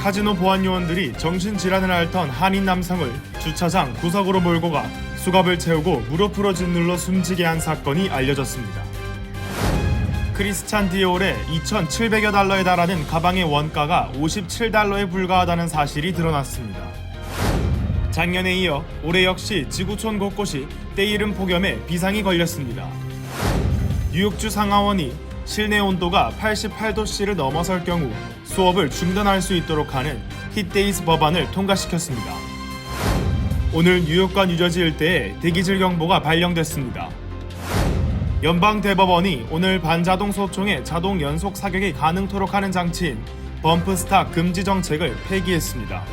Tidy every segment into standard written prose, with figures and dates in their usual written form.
카지노 보안 요원들이 정신질환을 앓던 한인 남성을 주차장 구석으로 몰고 가 수갑을 채우고 무릎으로 짓눌러 숨지게 한 사건이 알려졌습니다. 크리스찬 디올의 2,700여 달러에 달하는 가방의 원가가 57달러에 불과하다는 사실이 드러났습니다. 작년에 이어 올해 역시 지구촌 곳곳이 때이른 폭염에 비상이 걸렸습니다. 뉴욕주 상하원이 실내 온도가 88도씨를 넘어설 경우 수업을 중단할 수 있도록 하는 힛데이즈 법안을 통과시켰습니다. 오늘 뉴욕과 뉴저지 일대에 대기질 경보가 발령됐습니다. 연방대법원이 오늘 반자동 소총의 자동 연속 사격이 가능토록 하는 장치인 범프스탁 금지 정책을 폐기했습니다.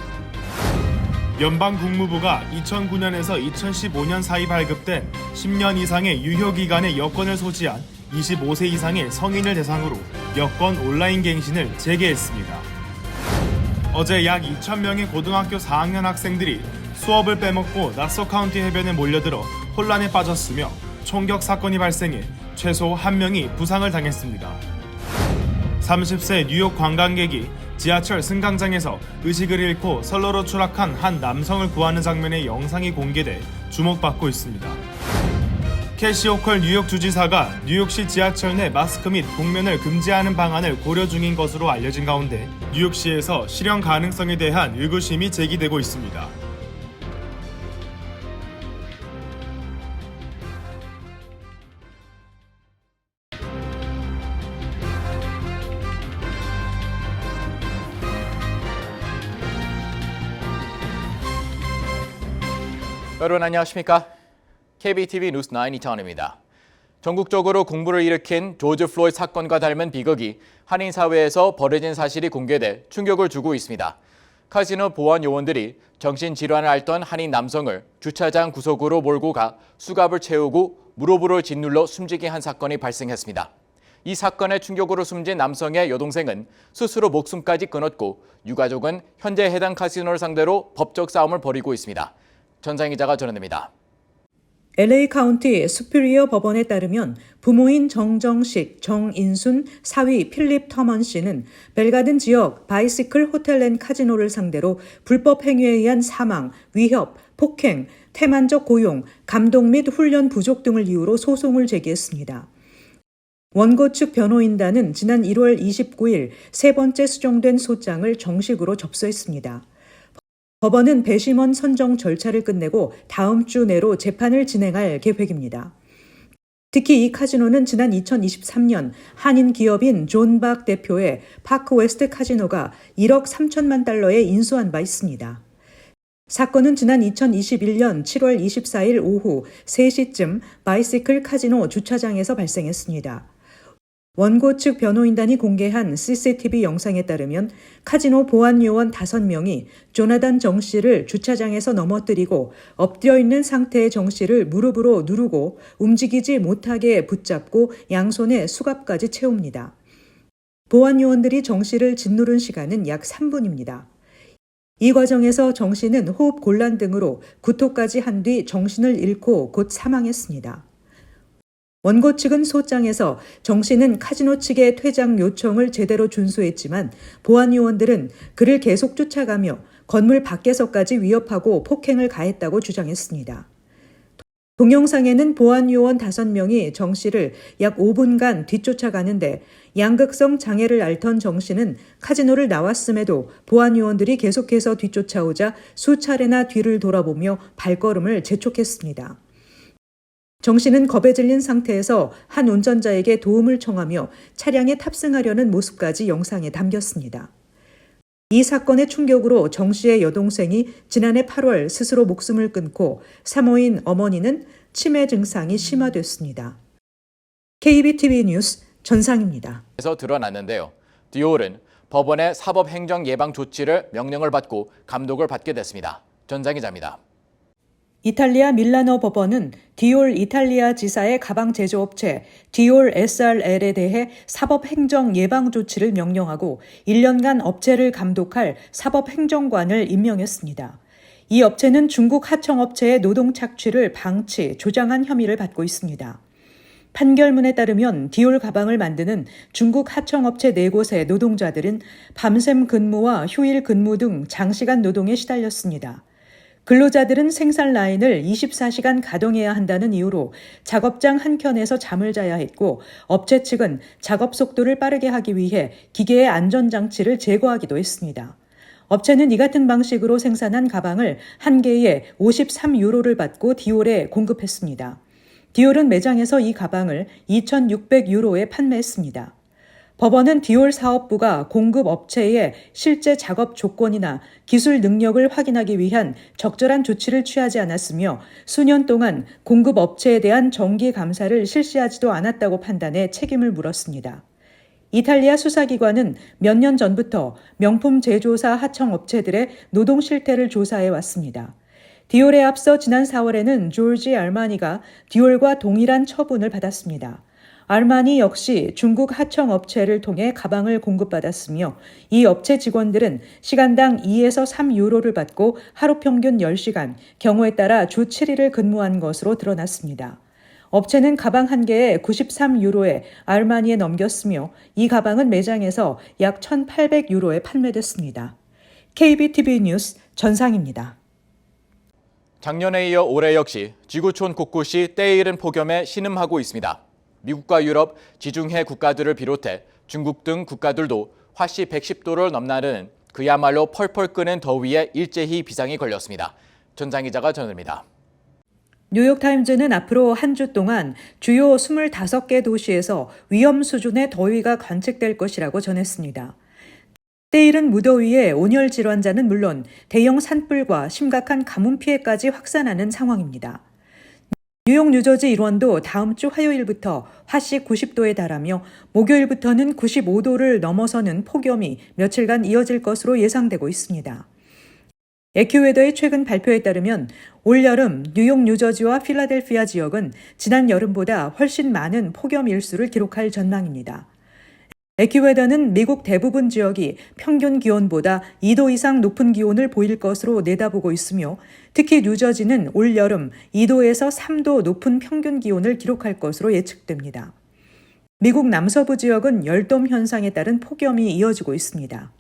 연방국무부가 2009년에서 2015년 사이 발급된 10년 이상의 유효기간의 여권을 소지한 25세 이상의 성인을 대상으로 여권 온라인 갱신을 재개했습니다. 어제 약 2,000명의 고등학교 4학년 학생들이 수업을 빼먹고 나소 카운티 해변에 몰려들어 혼란에 빠졌으며 총격 사건이 발생해 최소 1명이 부상을 당했습니다. 30세 뉴욕 관광객이 지하철 승강장에서 의식을 잃고 선로로 추락한 한 남성을 구하는 장면의 영상이 공개돼 주목받고 있습니다. 캐시 호컬 뉴욕 주지사가 뉴욕시 지하철 내 마스크 및 복면을 금지하는 방안을 고려 중인 것으로 알려진 가운데 뉴욕시에서 실현 가능성에 대한 의구심이 제기되고 있습니다. 여러분 안녕하십니까? KBTV 뉴스 9 이태원입니다. 전국적으로 공분을 일으킨 조지 플로이드 사건과 닮은 비극이 한인 사회에서 벌어진 사실이 공개돼 충격을 주고 있습니다. 카지노 보안 요원들이 정신질환을 앓던 한인 남성을 주차장 구석으로 몰고 가 수갑을 채우고 무릎으로 짓눌러 숨지게 한 사건이 발생했습니다. 이 사건의 충격으로 숨진 남성의 여동생은 스스로 목숨까지 끊었고 유가족은 현재 해당 카지노를 상대로 법적 싸움을 벌이고 있습니다. 전상희 기자가 전해드립니다. LA 카운티 수피리어 법원에 따르면 부모인 정정식, 정인순, 사위 필립 터먼 씨는 벨가든 지역 바이시클 호텔 앤 카지노를 상대로 불법 행위에 의한 사망, 위협, 폭행, 태만적 고용, 감독 및 훈련 부족 등을 이유로 소송을 제기했습니다. 원고 측 변호인단은 지난 1월 29일 세 번째 수정된 소장을 정식으로 접수했습니다. 법원은 배심원 선정 절차를 끝내고 다음 주 내로 재판을 진행할 계획입니다. 특히 이 카지노는 지난 2023년 한인 기업인 존 박 대표의 파크 웨스트 카지노가 1억 3천만 달러에 인수한 바 있습니다. 사건은 지난 2021년 7월 24일 오후 3시쯤 바이시클 카지노 주차장에서 발생했습니다. 원고 측 변호인단이 공개한 CCTV 영상에 따르면 카지노 보안 요원 5명이 조나단 정 씨를 주차장에서 넘어뜨리고 엎드려 있는 상태의 정 씨를 무릎으로 누르고 움직이지 못하게 붙잡고 양손에 수갑까지 채웁니다. 보안 요원들이 정 씨를 짓누른 시간은 약 3분입니다. 이 과정에서 정 씨는 호흡 곤란 등으로 구토까지 한 뒤 정신을 잃고 곧 사망했습니다. 원고 측은 소장에서 정 씨는 카지노 측의 퇴장 요청을 제대로 준수했지만 보안 요원들은 그를 계속 쫓아가며 건물 밖에서까지 위협하고 폭행을 가했다고 주장했습니다. 동영상에는 보안 요원 5명이 정 씨를 약 5분간 뒤쫓아가는데 양극성 장애를 앓던 정 씨는 카지노를 나왔음에도 보안 요원들이 계속해서 뒤쫓아오자 수차례나 뒤를 돌아보며 발걸음을 재촉했습니다. 정 씨는 겁에 질린 상태에서 한 운전자에게 도움을 청하며 차량에 탑승하려는 모습까지 영상에 담겼습니다. 이 사건의 충격으로 정 씨의 여동생이 지난해 8월 스스로 목숨을 끊고 사모인 어머니는 치매 증상이 심화됐습니다. KBTV 뉴스 전상입니다. 에서 드러났는데요. 디올은 법원의 사법행정 예방 조치를 명령을 받고 감독을 받게 됐습니다. 전상 기자입니다. 이탈리아 밀라노 법원은 디올 이탈리아 지사의 가방 제조업체 디올 SRL에 대해 사법행정 예방 조치를 명령하고 1년간 업체를 감독할 사법행정관을 임명했습니다. 이 업체는 중국 하청업체의 노동 착취를 방치, 조장한 혐의를 받고 있습니다. 판결문에 따르면 디올 가방을 만드는 중국 하청업체 4곳의 노동자들은 밤샘 근무와 휴일 근무 등 장시간 노동에 시달렸습니다. 근로자들은 생산 라인을 24시간 가동해야 한다는 이유로 작업장 한켠에서 잠을 자야 했고, 업체 측은 작업 속도를 빠르게 하기 위해 기계의 안전장치를 제거하기도 했습니다. 업체는 이 같은 방식으로 생산한 가방을 한 개에 53유로를 받고 디올에 공급했습니다. 디올은 매장에서 이 가방을 2,600유로에 판매했습니다. 법원은 디올 사업부가 공급 업체의 실제 작업 조건이나 기술 능력을 확인하기 위한 적절한 조치를 취하지 않았으며 수년 동안 공급 업체에 대한 정기 감사를 실시하지도 않았다고 판단해 책임을 물었습니다. 이탈리아 수사기관은 몇 년 전부터 명품 제조사 하청업체들의 노동 실태를 조사해 왔습니다. 디올에 앞서 지난 4월에는 조르지 알마니가 디올과 동일한 처분을 받았습니다. 알마니 역시 중국 하청업체를 통해 가방을 공급받았으며 이 업체 직원들은 시간당 2에서 3유로를 받고 하루 평균 10시간, 경우에 따라 주 7일을 근무한 것으로 드러났습니다. 업체는 가방 한 개에 93유로에 알마니에 넘겼으며 이 가방은 매장에서 약 1,800유로에 판매됐습니다. KBTV 뉴스 전상입니다. 작년에 이어 올해 역시 지구촌 곳곳이 때에 이른 폭염에 신음하고 있습니다. 미국과 유럽, 지중해 국가들을 비롯해 중국 등 국가들도 화씨 110도를 넘나드는 그야말로 펄펄 끄는 더위에 일제히 비상이 걸렸습니다. 전장 기자가 전합니다. 뉴욕타임즈는 앞으로 한 주 동안 주요 25개 도시에서 위험 수준의 더위가 관측될 것이라고 전했습니다. 때이른 무더위에 온열 질환자는 물론 대형 산불과 심각한 가뭄 피해까지 확산하는 상황입니다. 뉴욕 뉴저지 일원도 다음 주 화요일부터 화씨 90도에 달하며 목요일부터는 95도를 넘어서는 폭염이 며칠간 이어질 것으로 예상되고 있습니다. 에큐웨더의 최근 발표에 따르면 올여름 뉴욕 뉴저지와 필라델피아 지역은 지난 여름보다 훨씬 많은 폭염 일수를 기록할 전망입니다. 에큐웨더는 미국 대부분 지역이 평균 기온보다 2도 이상 높은 기온을 보일 것으로 내다보고 있으며 특히 뉴저지는 올여름 2도에서 3도 높은 평균 기온을 기록할 것으로 예측됩니다. 미국 남서부 지역은 열돔 현상에 따른 폭염이 이어지고 있습니다.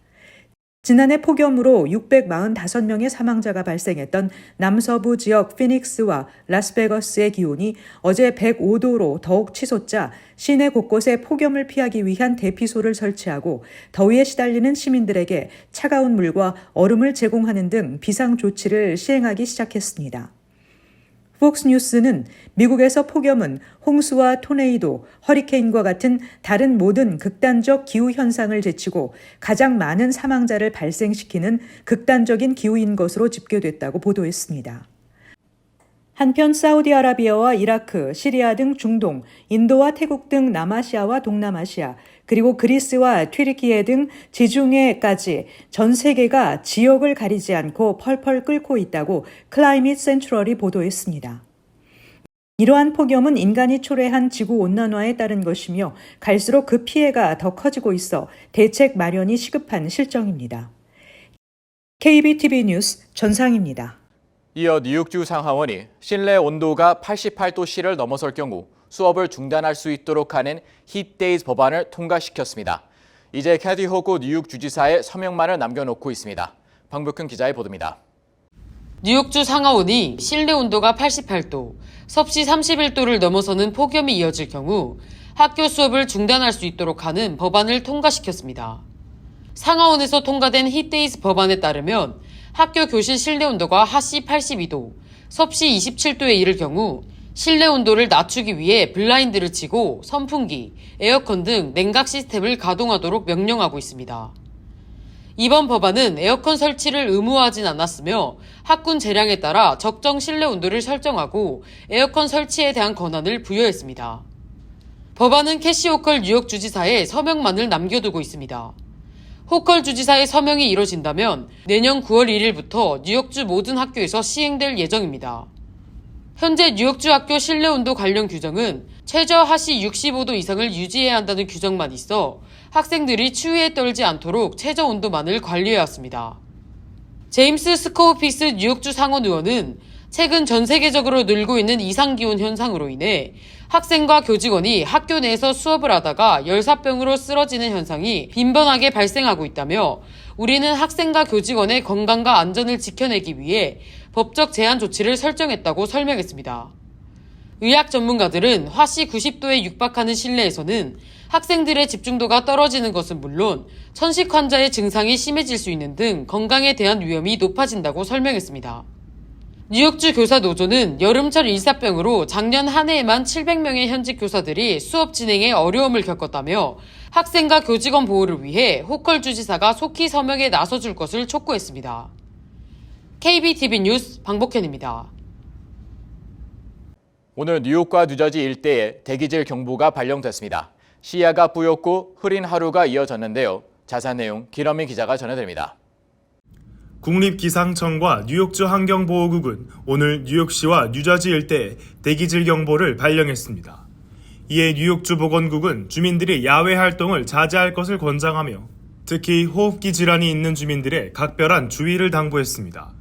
지난해 폭염으로 645명의 사망자가 발생했던 남서부 지역 피닉스와 라스베거스의 기온이 어제 105도로 더욱 치솟자 시내 곳곳에 폭염을 피하기 위한 대피소를 설치하고 더위에 시달리는 시민들에게 차가운 물과 얼음을 제공하는 등 비상 조치를 시행하기 시작했습니다. 폭스뉴스는 미국에서 폭염은 홍수와 토네이도, 허리케인과 같은 다른 모든 극단적 기후 현상을 제치고 가장 많은 사망자를 발생시키는 극단적인 기후인 것으로 집계됐다고 보도했습니다. 한편 사우디아라비아와 이라크, 시리아 등 중동, 인도와 태국 등 남아시아와 동남아시아, 그리고 그리스와 튀르키예 등 지중해까지 전 세계가 지역을 가리지 않고 펄펄 끓고 있다고 클라이밋 센트럴이 보도했습니다. 이러한 폭염은 인간이 초래한 지구온난화에 따른 것이며 갈수록 그 피해가 더 커지고 있어 대책 마련이 시급한 실정입니다. KBTV 뉴스 전상입니다. 이어 뉴욕주 상하원이 실내 온도가 88도씨를 넘어설 경우 수업을 중단할 수 있도록 하는 히트데이즈 법안을 통과시켰습니다. 이제 캐티 호구 뉴욕 주지사의 서명만을 남겨놓고 있습니다. 방벽훈 기자의 보도입니다. 뉴욕주 상하원이 실내 온도가 88도, 섭씨 31도를 넘어서는 폭염이 이어질 경우 학교 수업을 중단할 수 있도록 하는 법안을 통과시켰습니다. 상하원에서 통과된 히트데이즈 법안에 따르면 학교 교실 실내 온도가 하씨 82도, 섭씨 27도에 이를 경우 실내 온도를 낮추기 위해 블라인드를 치고 선풍기, 에어컨 등 냉각 시스템을 가동하도록 명령하고 있습니다. 이번 법안은 에어컨 설치를 의무화하진 않았으며 학군 재량에 따라 적정 실내 온도를 설정하고 에어컨 설치에 대한 권한을 부여했습니다. 법안은 캐시 호컬 뉴욕 주지사의 서명만을 남겨두고 있습니다. 호컬 주지사의 서명이 이뤄진다면 내년 9월 1일부터 뉴욕주 모든 학교에서 시행될 예정입니다. 현재 뉴욕주 학교 실내 온도 관련 규정은 최저 하씨 65도 이상을 유지해야 한다는 규정만 있어 학생들이 추위에 떨지 않도록 최저 온도만을 관리해왔습니다. 제임스 스코우피스 뉴욕주 상원 의원은 최근 전 세계적으로 늘고 있는 이상기온 현상으로 인해 학생과 교직원이 학교 내에서 수업을 하다가 열사병으로 쓰러지는 현상이 빈번하게 발생하고 있다며 우리는 학생과 교직원의 건강과 안전을 지켜내기 위해 법적 제한 조치를 설정했다고 설명했습니다. 의학 전문가들은 화씨 90도에 육박하는 실내에서는 학생들의 집중도가 떨어지는 것은 물론 천식 환자의 증상이 심해질 수 있는 등 건강에 대한 위험이 높아진다고 설명했습니다. 뉴욕주 교사노조는 여름철 일사병으로 작년 한 해에만 700명의 현직 교사들이 수업 진행에 어려움을 겪었다며 학생과 교직원 보호를 위해 호컬 주지사가 속히 서명에 나서줄 것을 촉구했습니다. KBTV 뉴스 방복현입니다. 오늘 뉴욕과 뉴저지 일대에 대기질 경보가 발령됐습니다. 시야가 뿌옇고 흐린 하루가 이어졌는데요. 자세한 내용 기러민 기자가 전해드립니다. 국립기상청과 뉴욕주 환경보호국은 오늘 뉴욕시와 뉴저지 일대에 대기질 경보를 발령했습니다. 이에 뉴욕주 보건국은 주민들이 야외 활동을 자제할 것을 권장하며 특히 호흡기 질환이 있는 주민들의 각별한 주의를 당부했습니다.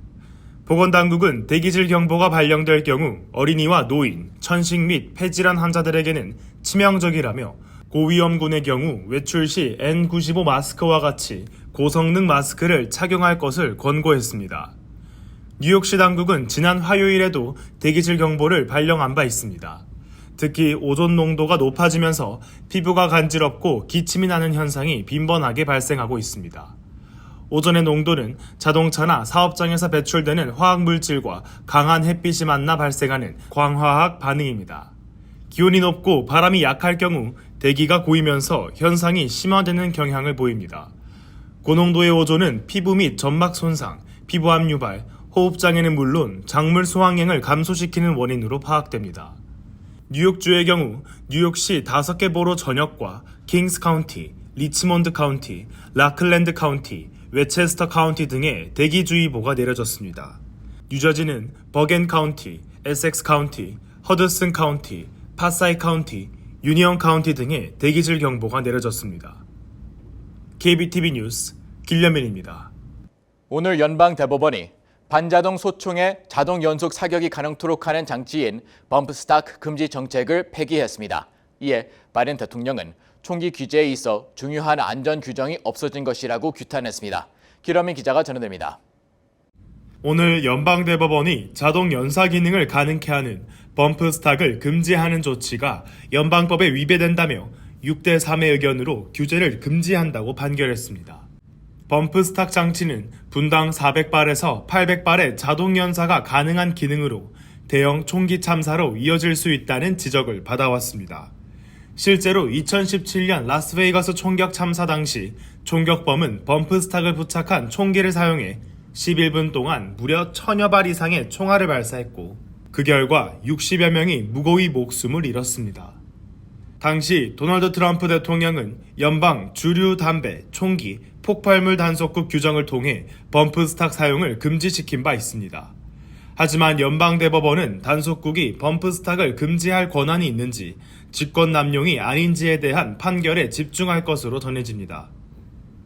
보건당국은 대기질 경보가 발령될 경우 어린이와 노인, 천식 및 폐질환 환자들에게는 치명적이라며 고위험군의 경우 외출 시 N95 마스크와 같이 고성능 마스크를 착용할 것을 권고했습니다. 뉴욕시 당국은 지난 화요일에도 대기질 경보를 발령한 바 있습니다. 특히 오존 농도가 높아지면서 피부가 간지럽고 기침이 나는 현상이 빈번하게 발생하고 있습니다. 오존의 농도는 자동차나 사업장에서 배출되는 화학물질과 강한 햇빛이 만나 발생하는 광화학 반응입니다. 기온이 높고 바람이 약할 경우 대기가 고이면서 현상이 심화되는 경향을 보입니다. 고농도의 오존은 피부 및 점막 손상, 피부암 유발, 호흡장애는 물론 작물 수확량을 감소시키는 원인으로 파악됩니다. 뉴욕주의 경우 뉴욕시 5개 보로 전역과 킹스 카운티, 리치몬드 카운티, 라클랜드 카운티, 웨체스터 카운티 등의 대기주의보가 내려졌습니다. 뉴저지는 버겐 카운티, 에섹스 카운티, 허드슨 카운티, 파사이 카운티, 유니언 카운티 등의 대기질 경보가 내려졌습니다. KBTV 뉴스 길려민입니다. 오늘 연방대법원이 반자동 소총의 자동 연속 사격이 가능토록 하는 장치인 범프 스탁 금지 정책을 폐기했습니다. 이에 바이든 대통령은 총기 규제에 있어 중요한 안전 규정이 없어진 것이라고 규탄했습니다. 기러민 기자가 전해드립니다. 오늘 연방대법원이 자동 연사 기능을 가능케 하는 범프 스탁을 금지하는 조치가 연방법에 위배된다며 6대3의 의견으로 규제를 금지한다고 판결했습니다. 범프 스탁 장치는 분당 400발에서 800발의 자동 연사가 가능한 기능으로 대형 총기 참사로 이어질 수 있다는 지적을 받아왔습니다. 실제로 2017년 라스베이거스 총격 참사 당시 총격범은 범프 스탁을 부착한 총기를 사용해 11분 동안 무려 1000여 발 이상의 총알을 발사했고 그 결과 60여 명이 무고히 목숨을 잃었습니다. 당시 도널드 트럼프 대통령은 연방 주류 담배, 총기, 폭발물 단속국 규정을 통해 범프 스탁 사용을 금지시킨 바 있습니다. 하지만 연방대법원은 단속국이 범프 스탁을 금지할 권한이 있는지 직권남용이 아닌지에 대한 판결에 집중할 것으로 전해집니다.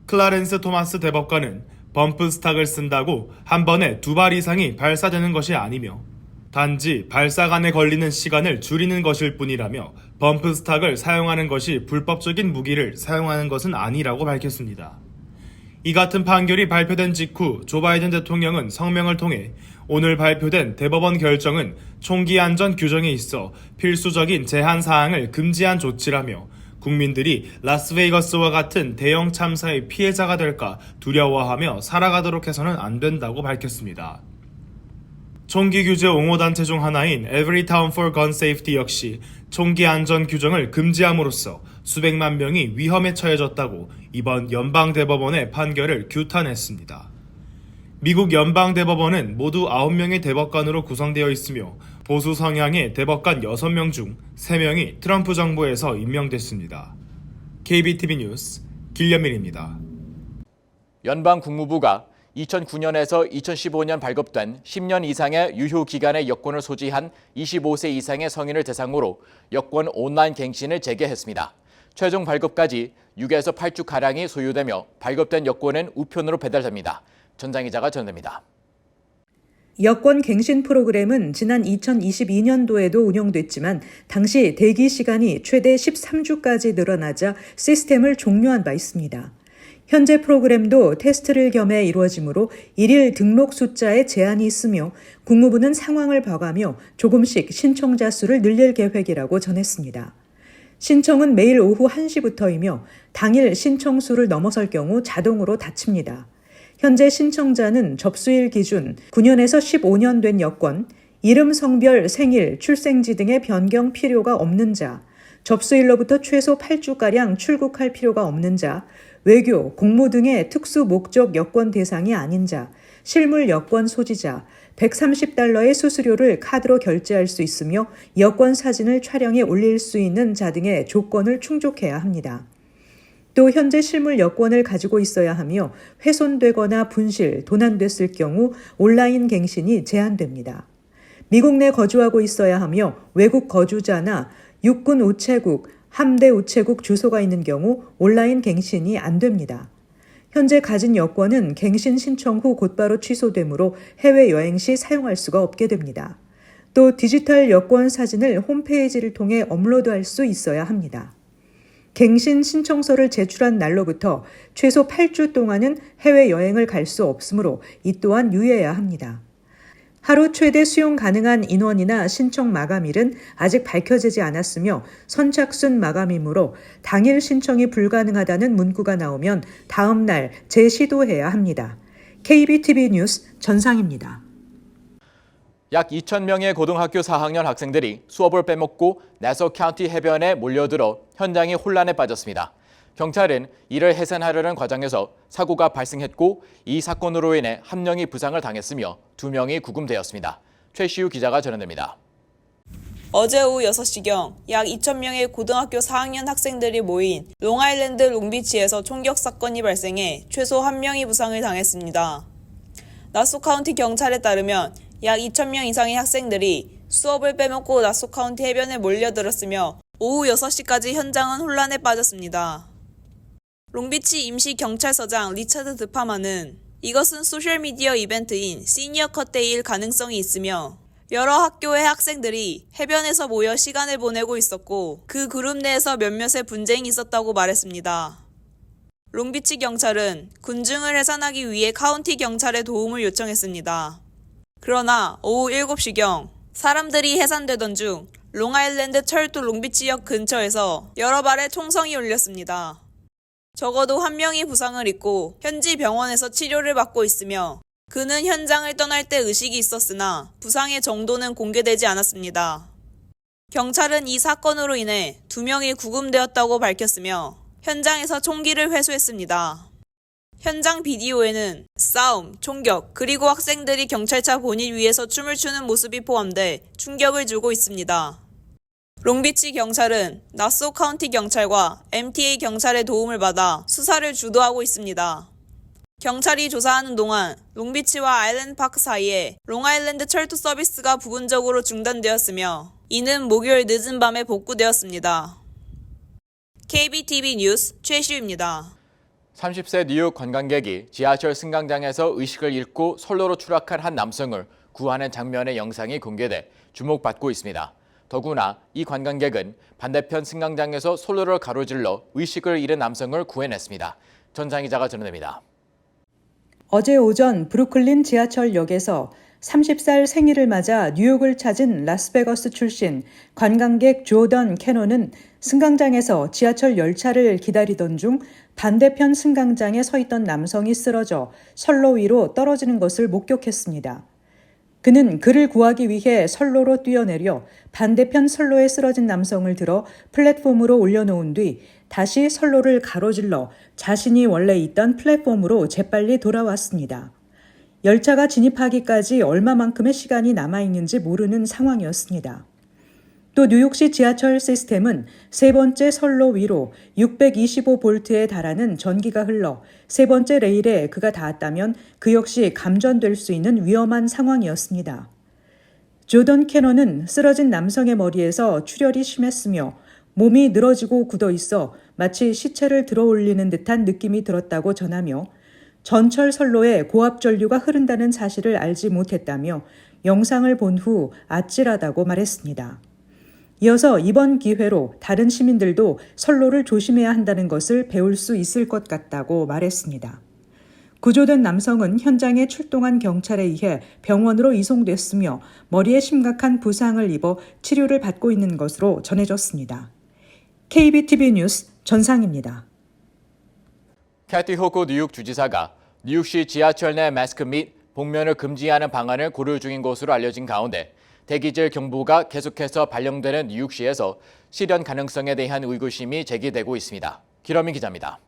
클라렌스 토마스 대법관은 범프 스탁을 쓴다고 한 번에 2발 이상이 발사되는 것이 아니며 단지 발사관에 걸리는 시간을 줄이는 것일 뿐이라며 범프 스탁을 사용하는 것이 불법적인 무기를 사용하는 것은 아니라고 밝혔습니다. 이 같은 판결이 발표된 직후 조 바이든 대통령은 성명을 통해 오늘 발표된 대법원 결정은 총기 안전 규정에 있어 필수적인 제한 사항을 금지한 조치라며 국민들이 라스베이거스와 같은 대형 참사의 피해자가 될까 두려워하며 살아가도록 해서는 안 된다고 밝혔습니다. 총기 규제 옹호단체 중 하나인 Everytown for Gun Safety 역시 총기 안전 규정을 금지함으로써 수백만 명이 위험에 처해졌다고 이번 연방대법원의 판결을 규탄했습니다. 미국 연방대법원은 모두 9명의 대법관으로 구성되어 있으며 보수 성향의 대법관 6명 중 3명이 트럼프 정부에서 임명됐습니다. KBTV 뉴스 길려민입니다. 연방 국무부가 2009년에서 2015년 발급된 10년 이상의 유효 기간의 여권을 소지한 25세 이상의 성인을 대상으로 여권 온라인 갱신을 재개했습니다. 최종 발급까지 6에서 8주가량이 소요되며 발급된 여권은 우편으로 배달됩니다. 전장 기자가 전해드립니다. 여권 갱신 프로그램은 지난 2022년도에도 운영됐지만 당시 대기 시간이 최대 13주까지 늘어나자 시스템을 종료한 바 있습니다. 현재 프로그램도 테스트를 겸해 이루어지므로 일일 등록 숫자에 제한이 있으며 국무부는 상황을 봐가며 조금씩 신청자 수를 늘릴 계획이라고 전했습니다. 신청은 매일 오후 1시부터이며 당일 신청 수를 넘어설 경우 자동으로 닫힙니다. 현재 신청자는 접수일 기준 9년에서 15년 된 여권, 이름, 성별, 생일, 출생지 등의 변경 필요가 없는 자, 접수일로부터 최소 8주가량 출국할 필요가 없는 자, 외교, 공무 등의 특수 목적 여권 대상이 아닌 자, 실물 여권 소지자, $130의 수수료를 카드로 결제할 수 있으며 여권 사진을 촬영해 올릴 수 있는 자 등의 조건을 충족해야 합니다. 또 현재 실물 여권을 가지고 있어야 하며 훼손되거나 분실, 도난됐을 경우 온라인 갱신이 제한됩니다. 미국 내 거주하고 있어야 하며 외국 거주자나 육군 우체국, 함대 우체국 주소가 있는 경우 온라인 갱신이 안 됩니다. 현재 가진 여권은 갱신 신청 후 곧바로 취소되므로 해외여행 시 사용할 수가 없게 됩니다. 또 디지털 여권 사진을 홈페이지를 통해 업로드할 수 있어야 합니다. 갱신 신청서를 제출한 날로부터 최소 8주 동안은 해외여행을 갈 수 없으므로 이 또한 유의해야 합니다. 하루 최대 수용 가능한 인원이나 신청 마감일은 아직 밝혀지지 않았으며 선착순 마감이므로 당일 신청이 불가능하다는 문구가 나오면 다음 날 재시도해야 합니다. KBTV 뉴스 전상입니다. 약 2,000명의 고등학교 4학년 학생들이 수업을 빼먹고 나소 카운티 해변에 몰려들어 현장이 혼란에 빠졌습니다. 경찰은 이를 해산하려는 과정에서 사고가 발생했고 이 사건으로 인해 1명이 부상을 당했으며 2명이 구금되었습니다. 최시우 기자가 전해드립니다. 어제 오후 6시경 약 2,000명의 고등학교 4학년 학생들이 모인 롱아일랜드 롱비치에서 총격 사건이 발생해 최소 1명이 부상을 당했습니다. 나소 카운티 경찰에 따르면 약 2,000명 이상의 학생들이 수업을 빼먹고 나소 카운티 해변에 몰려들었으며 오후 6시까지 현장은 혼란에 빠졌습니다. 롱비치 임시경찰서장 리차드 드파만은 이것은 소셜미디어 이벤트인 시니어 컷데이일 가능성이 있으며 여러 학교의 학생들이 해변에서 모여 시간을 보내고 있었고 그 그룹 내에서 몇몇의 분쟁이 있었다고 말했습니다. 롱비치 경찰은 군중을 해산하기 위해 카운티 경찰의 도움을 요청했습니다. 그러나 오후 7시경 사람들이 해산되던 중 롱아일랜드 철도 롱비치역 근처에서 여러 발의 총성이 울렸습니다. 적어도 1명이 부상을 입고 현지 병원에서 치료를 받고 있으며 그는 현장을 떠날 때 의식이 있었으나 부상의 정도는 공개되지 않았습니다. 경찰은 이 사건으로 인해 2명이 구금되었다고 밝혔으며 현장에서 총기를 회수했습니다. 현장 비디오에는 싸움, 총격, 그리고 학생들이 경찰차 본인 위에서 춤을 추는 모습이 포함돼 충격을 주고 있습니다. 롱비치 경찰은 나소 카운티 경찰과 MTA 경찰의 도움을 받아 수사를 주도하고 있습니다. 경찰이 조사하는 동안 롱비치와 아일랜드 파크 사이에 롱아일랜드 철도 서비스가 부분적으로 중단되었으며 이는 목요일 늦은 밤에 복구되었습니다. KBTV 뉴스 최시우입니다. 30세 뉴욕 관광객이 지하철 승강장에서 의식을 잃고 선로로 추락한 한 남성을 구하는 장면의 영상이 공개돼 주목받고 있습니다. 더구나 이 관광객은 반대편 승강장에서 선로를 가로질러 의식을 잃은 남성을 구해냈습니다. 전장 기자가 전해드립니다. 어제 오전 브루클린 지하철역에서 30살 생일을 맞아 뉴욕을 찾은 라스베거스 출신 관광객 조던 캐논은 승강장에서 지하철 열차를 기다리던 중 반대편 승강장에 서 있던 남성이 쓰러져 선로 위로 떨어지는 것을 목격했습니다. 그는 그를 구하기 위해 선로로 뛰어내려 반대편 선로에 쓰러진 남성을 들어 플랫폼으로 올려놓은 뒤 다시 선로를 가로질러 자신이 원래 있던 플랫폼으로 재빨리 돌아왔습니다. 열차가 진입하기까지 얼마만큼의 시간이 남아있는지 모르는 상황이었습니다. 또 뉴욕시 지하철 시스템은 세 번째 선로 위로 625볼트에 달하는 전기가 흘러 세 번째 레일에 그가 닿았다면 그 역시 감전될 수 있는 위험한 상황이었습니다. 조던 캐논은 쓰러진 남성의 머리에서 출혈이 심했으며 몸이 늘어지고 굳어 있어 마치 시체를 들어 올리는 듯한 느낌이 들었다고 전하며 전철 선로에 고압 전류가 흐른다는 사실을 알지 못했다며 영상을 본 후 아찔하다고 말했습니다. 이어서 이번 기회로 다른 시민들도 선로를 조심해야 한다는 것을 배울 수 있을 것 같다고 말했습니다. 구조된 남성은 현장에 출동한 경찰에 의해 병원으로 이송됐으며 머리에 심각한 부상을 입어 치료를 받고 있는 것으로 전해졌습니다. KBTV 뉴스 전상입니다. 캐티 호코 뉴욕 주지사가 뉴욕시 지하철 내 마스크 및 복면을 금지하는 방안을 고려 중인 것으로 알려진 가운데 대기질 경보가 계속해서 발령되는 뉴욕시에서 실현 가능성에 대한 의구심이 제기되고 있습니다. 기러민 기자입니다.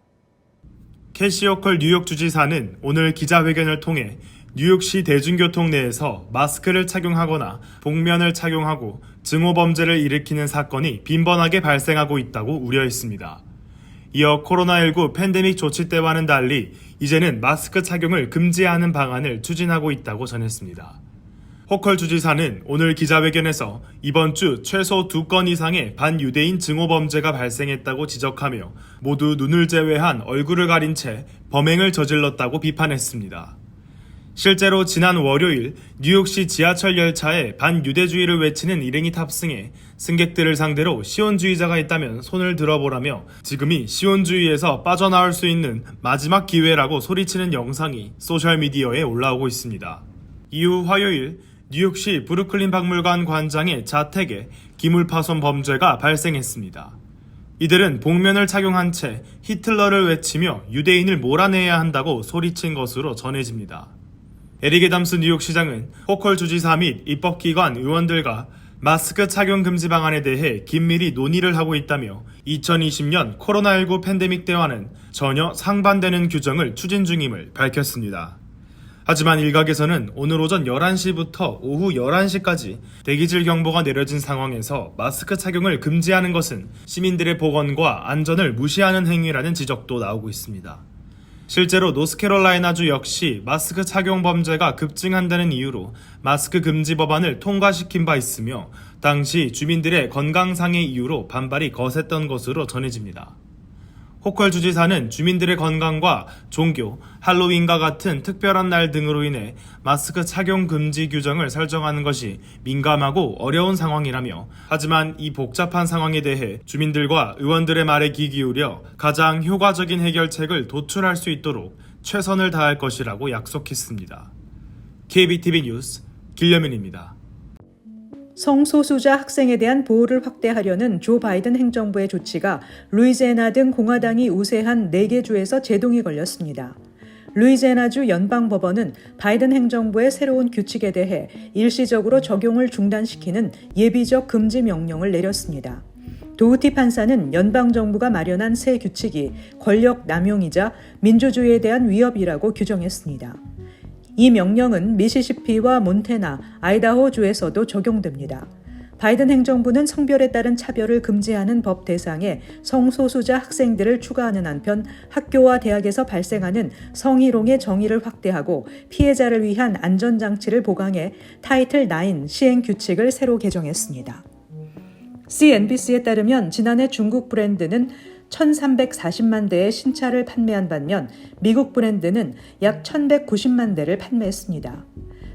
캐시 호컬 뉴욕 주지사는 오늘 기자회견을 통해 뉴욕시 대중교통 내에서 마스크를 착용하거나 복면을 착용하고 증오범죄를 일으키는 사건이 빈번하게 발생하고 있다고 우려했습니다. 이어 코로나19 팬데믹 조치 때와는 달리 이제는 마스크 착용을 금지하는 방안을 추진하고 있다고 전했습니다. 호컬 주지사는 오늘 기자회견에서 이번 주 최소 2건 이상의 반유대인 증오범죄가 발생했다고 지적하며 모두 눈을 제외한 얼굴을 가린 채 범행을 저질렀다고 비판했습니다. 실제로 지난 월요일 뉴욕시 지하철 열차에 반유대주의를 외치는 일행이 탑승해 승객들을 상대로 시온주의자가 있다면 손을 들어보라며 지금이 시온주의에서 빠져나올 수 있는 마지막 기회라고 소리치는 영상이 소셜미디어에 올라오고 있습니다. 이후 화요일 뉴욕시 브루클린 박물관 관장의 자택에 기물 파손 범죄가 발생했습니다. 이들은 복면을 착용한 채 히틀러를 외치며 유대인을 몰아내야 한다고 소리친 것으로 전해집니다. 에릭 애담스 뉴욕시장은 호컬 주지사 및 입법기관 의원들과 마스크 착용 금지 방안에 대해 긴밀히 논의를 하고 있다며 2020년 코로나19 팬데믹 때와는 전혀 상반되는 규정을 추진 중임을 밝혔습니다. 하지만 일각에서는 오늘 오전 11시부터 오후 11시까지 대기질 경보가 내려진 상황에서 마스크 착용을 금지하는 것은 시민들의 보건과 안전을 무시하는 행위라는 지적도 나오고 있습니다. 실제로 노스캐롤라이나주 역시 마스크 착용 범죄가 급증한다는 이유로 마스크 금지 법안을 통과시킨 바 있으며 당시 주민들의 건강상의 이유로 반발이 거셌던 것으로 전해집니다. 호컬 주지사는 주민들의 건강과 종교, 할로윈과 같은 특별한 날 등으로 인해 마스크 착용 금지 규정을 설정하는 것이 민감하고 어려운 상황이라며 하지만 이 복잡한 상황에 대해 주민들과 의원들의 말에 귀 기울여 가장 효과적인 해결책을 도출할 수 있도록 최선을 다할 것이라고 약속했습니다. KBTV 뉴스 길려민입니다. 성소수자 학생에 대한 보호를 확대하려는 조 바이든 행정부의 조치가 루이지애나 등 공화당이 우세한 4개 주에서 제동이 걸렸습니다. 루이지애나주 연방법원은 바이든 행정부의 새로운 규칙에 대해 일시적으로 적용을 중단시키는 예비적 금지 명령을 내렸습니다. 도우티 판사는 연방정부가 마련한 새 규칙이 권력 남용이자 민주주의에 대한 위협이라고 규정했습니다. 이 명령은 미시시피와 몬태나, 아이다호주에서도 적용됩니다. 바이든 행정부는 성별에 따른 차별을 금지하는 법 대상에 성소수자 학생들을 추가하는 한편 학교와 대학에서 발생하는 성희롱의 정의를 확대하고 피해자를 위한 안전장치를 보강해 타이틀 9 시행 규칙을 새로 개정했습니다. CNBC에 따르면 지난해 중국 브랜드는 1,340만 대의 신차를 판매한 반면 미국 브랜드는 약 1,190만 대를 판매했습니다.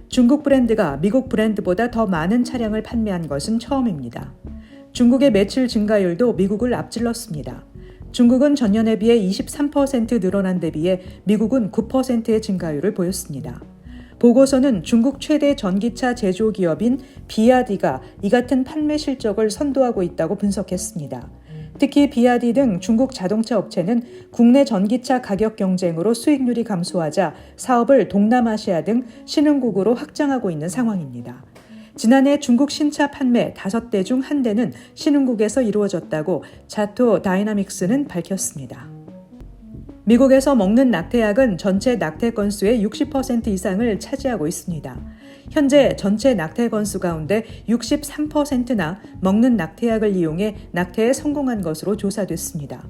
중국 브랜드가 미국 브랜드보다 더 많은 차량을 판매한 것은 처음입니다. 중국의 매출 증가율도 미국을 앞질렀습니다. 중국은 전년에 비해 23% 늘어난 데 비해 미국은 9%의 증가율을 보였습니다. 보고서는 중국 최대 전기차 제조기업인 비아디가 이 같은 판매 실적을 선도하고 있다고 분석했습니다. 특히 비아디 등 중국 자동차 업체는 국내 전기차 가격 경쟁으로 수익률이 감소하자 사업을 동남아시아 등 신흥국으로 확장하고 있는 상황입니다. 지난해 중국 신차 판매 5대 중 1대는 신흥국에서 이루어졌다고 자토 다이나믹스는 밝혔습니다. 미국에서 먹는 낙태약은 전체 낙태 건수의 60% 이상을 차지하고 있습니다. 현재 전체 낙태 건수 가운데 63%나 먹는 낙태약을 이용해 낙태에 성공한 것으로 조사됐습니다.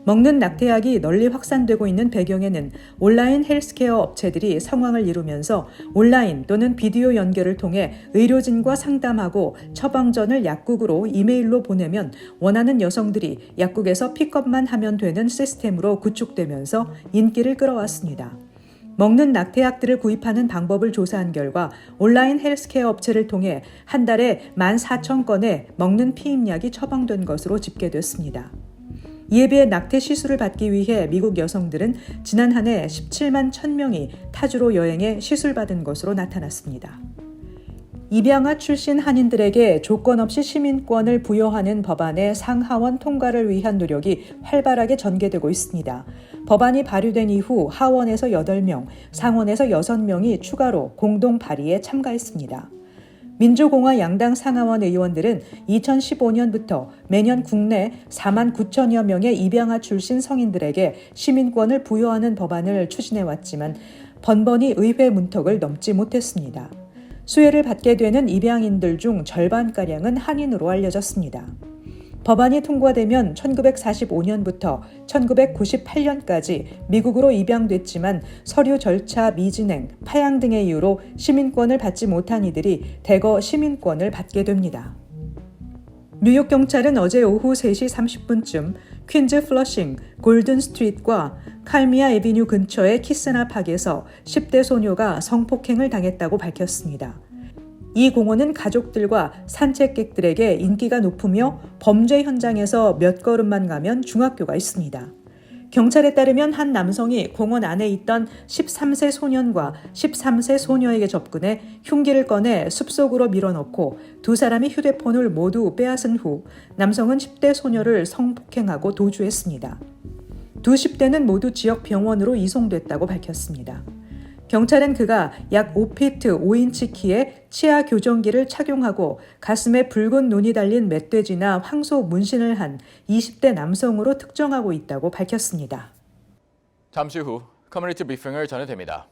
먹는 낙태약이 널리 확산되고 있는 배경에는 온라인 헬스케어 업체들이 상황을 이루면서 온라인 또는 비디오 연결을 통해 의료진과 상담하고 처방전을 약국으로 이메일로 보내면 원하는 여성들이 약국에서 픽업만 하면 되는 시스템으로 구축되면서 인기를 끌어왔습니다. 먹는 낙태약들을 구입하는 방법을 조사한 결과 온라인 헬스케어 업체를 통해 한 달에 14,000건의 먹는 피임약이 처방된 것으로 집계됐습니다. 이에 비해 낙태 시술을 받기 위해 미국 여성들은 지난 한 해 17만 1,000명이 타주로 여행해 시술받은 것으로 나타났습니다. 입양아 출신 한인들에게 조건 없이 시민권을 부여하는 법안의 상하원 통과를 위한 노력이 활발하게 전개되고 있습니다. 법안이 발의된 이후 하원에서 8명, 상원에서 6명이 추가로 공동 발의에 참가했습니다. 민주공화 양당 상하원 의원들은 2015년부터 매년 국내 4만 9천여 명의 입양아 출신 성인들에게 시민권을 부여하는 법안을 추진해왔지만 번번이 의회 문턱을 넘지 못했습니다. 수혜를 받게 되는 입양인들 중 절반가량은 한인으로 알려졌습니다. 법안이 통과되면 1945년부터 1998년까지 미국으로 입양됐지만 서류 절차 미진행, 파양 등의 이유로 시민권을 받지 못한 이들이 대거 시민권을 받게 됩니다. 뉴욕 경찰은 어제 오후 3시 30분쯤 퀸즈 플러싱, 골든 스트리트과 칼미아 에비뉴 근처의 키스나 팍에서 10대 소녀가 성폭행을 당했다고 밝혔습니다. 이 공원은 가족들과 산책객들에게 인기가 높으며 범죄 현장에서 몇 걸음만 가면 중학교가 있습니다. 경찰에 따르면 한 남성이 공원 안에 있던 13세 소년과 13세 소녀에게 접근해 흉기를 꺼내 숲속으로 밀어넣고 두 사람이 휴대폰을 모두 빼앗은 후 남성은 10대 소녀를 성폭행하고 도주했습니다. 두 10대는 모두 지역 병원으로 이송됐다고 밝혔습니다. 경찰은 그가 약 5피트 5인치 키의 치아 교정기를 착용하고 가슴에 붉은 눈이 달린 멧돼지나 황소 문신을 한 20대 남성으로 특정하고 있다고 밝혔습니다. 잠시 후 커뮤니티 브리핑을 전해드립니다.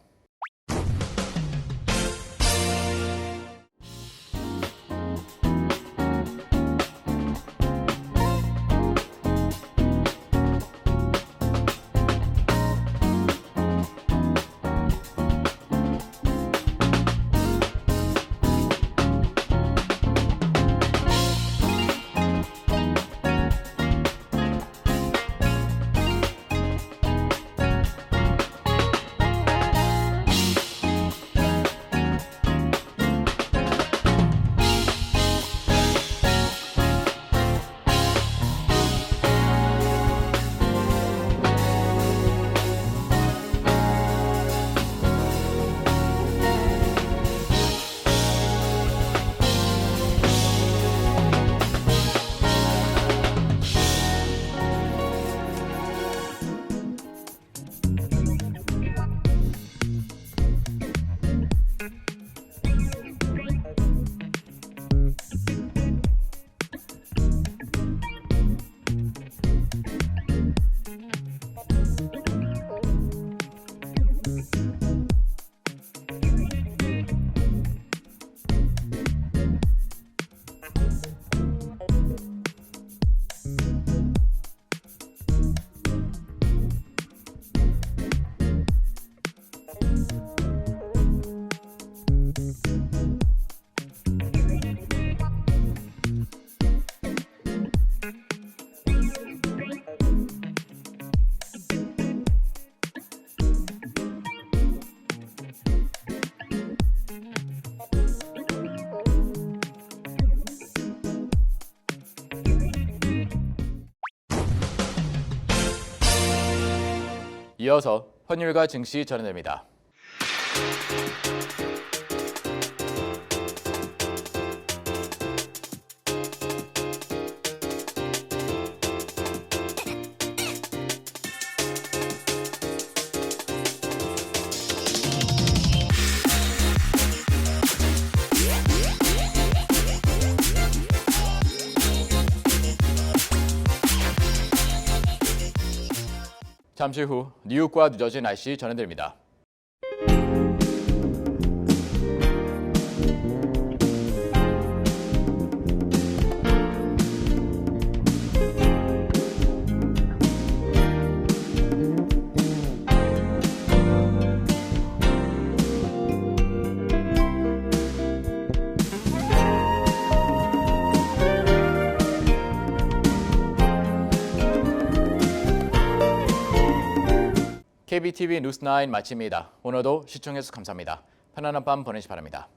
이어서 환율과 증시 전해드립니다. 잠시 후 뉴욕과 뉴저지 날씨 전해드립니다. KBTV 뉴스9 마칩니다. 오늘도 시청해주셔서 감사합니다. 편안한 밤 보내시 바랍니다.